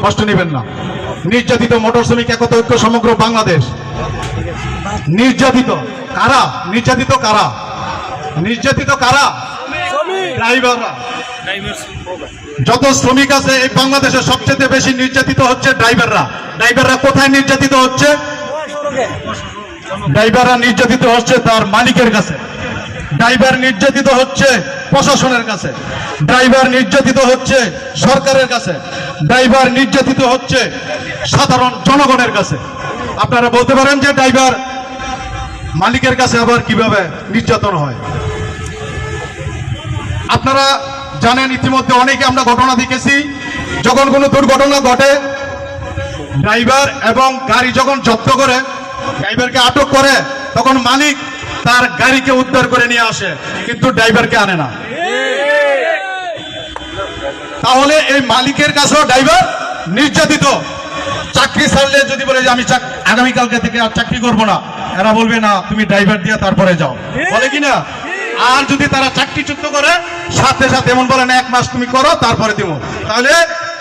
কষ্ট নেবেন না। নির্যাতিত মোটর শ্রমিক একতা ঐক্য সমগ্র বাংলাদেশ। নির্যাতিত কারা? নির্যাতিত কারা? নির্যাতিত কারা? ড্রাইভাররা। যত শ্রমিক আছে এই বাংলাদেশে সবচেয়ে বেশি নির্যাতিত হচ্ছে ড্রাইভাররা। ড্রাইভাররা কোথায় নির্যাতিত হচ্ছে? ড্রাইভাররা নির্যাতিত হচ্ছে তার মালিকের কাছে, ড্রাইভার নির্যাতিত হচ্ছে প্রশাসনের কাছে, ড্রাইভার নির্যাতিত হচ্ছে সরকারের কাছে, ড্রাইভার নির্যাতিত হচ্ছে সাধারণ জনগণের কাছে। আপনারা বলতে পারেন যে ড্রাইভার মালিকের কাছে আবার কিভাবে নির্যাতন হয়? আপনারা জানেন ইতিমধ্যে অনেকে আমরা ঘটনা দেখেছি, যখন কোনো দুর্ঘটনা ঘটে ড্রাইভার এবং গাড়ি যখন জব্দ করে, ড্রাইভারকে আটক করে, তখন মালিক তার গাড়িকে উদ্ধার করে নিয়ে আসে, কিন্তু ড্রাইভারকে আনে না। তাহলে এই মালিকের কাছেও ড্রাইভার নির্যাতিত। চাকরি ছাড়লে যদি বলে যে আমি আগামীকালকে থেকে আর চাকরি করবো না, এরা বলবে না তুমি ড্রাইভার দিয়ে তারপরে যাও, বলে কিনা? আর যদি তারা চাকরিচ্যুত করে সাথে সাথে এমন বলে না 1 মাস তুমি করো তারপরে দিব, তাহলে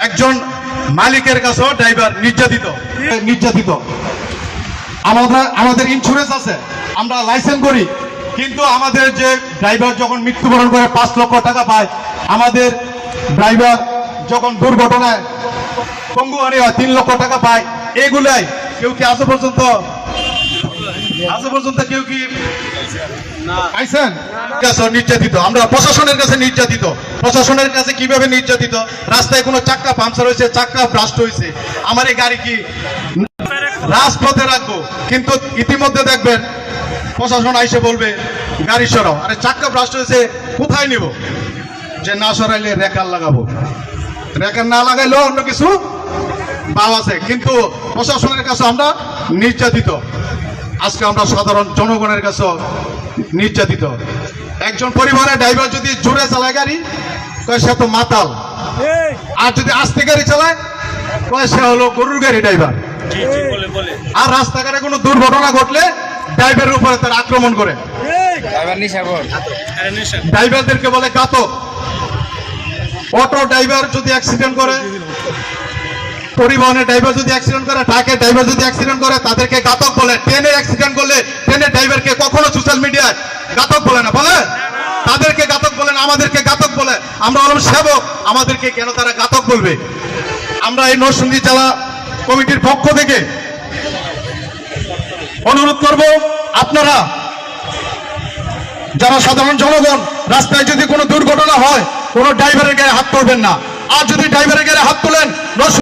একজন মালিকের কাছেও ড্রাইভার নির্যাতিত। আমাদের ইন্স্যুরেন্স আছে, আমরা লাইসেন্স করি, কিন্তু আমাদের যে ড্রাইভার যখন মৃত্যুবরণ করে 5 লক্ষ টাকা পায়, আমাদের ড্রাইভার যখন দুর্ঘটনায় পঙ্গুহানি হয় 3 লক্ষ টাকা পায়। এগুলাই কেউ কি আজ পর্যন্ত কেউ কি পাইছেন? নির্যাতিত। আমরা প্রশাসনের কাছে নির্যাতিত। প্রশাসনের কাছে কিভাবে নির্যাতিত? রাস্তায় কোনো চাক্কা পাংচার হয়েছে, চাক্কা ব্রাস্ট হয়েছে, আমার এই গাড়ি কি রাজপথে রাখবো? কিন্তু ইতিমধ্যে দেখবেন প্রশাসন আইসে বলবে গাড়ি সরাও। আরে চাক্কা ব্রাস্ট হয়েছে, কোথায় নিব? যে না সরাইলে রেকার লাগাবো, রেকার না লাগাইলেও অন্য কিছু পাওয়া আছে। কিন্তু প্রশাসনের কাছে আমরা নির্যাতিত। আজকে আমরা সাধারণ জনগণের কাছে নির্যাতিত। একজন পরিবারের ড্রাইভার যদি জোরে চালায় গাড়ি, কয় সে তো মাতাল, আর যদি আস্তে গাড়ি চালায় কয় সে হলো গরুর গাড়ি ড্রাইভার। আর রাস্তাঘাটে কোনো দুর্ঘটনা ঘটলে ড্রাইভারের উপরে তার আক্রমণ করে। ড্রাইভারদেরকে বলে ঘাতক। অটো ড্রাইভার যদি অ্যাক্সিডেন্ট করে, পরিবহনের ড্রাইভার যদি অ্যাক্সিডেন্ট করে, ট্রাকের ড্রাইভার যদি অ্যাক্সিডেন্ট করে, তাদেরকে ঘাতক বলে। ট্রেনে অ্যাক্সিডেন্ট করলে ট্রেনের ড্রাইভারকে কখনো সোশ্যাল মিডিয়ায় ঘাতক বলে না, বলে তাদেরকে ঘাতক বলেন, আমাদেরকে ঘাতক বলে। আমরা হলাম সেবক, আমাদেরকে কেন তারা ঘাতক বলবে? আমরা এই নরসিংদী জেলা কমিটির পক্ষ থেকে অনুরোধ করব, আপনারা যারা সাধারণ জনগণ, রাস্তায় যদি কোনো দুর্ঘটনা হয় কোনো ড্রাইভারের গায়ে হাত তুলবেন না। আর যদি ড্রাইভারের গায়ে হাত তোলেন,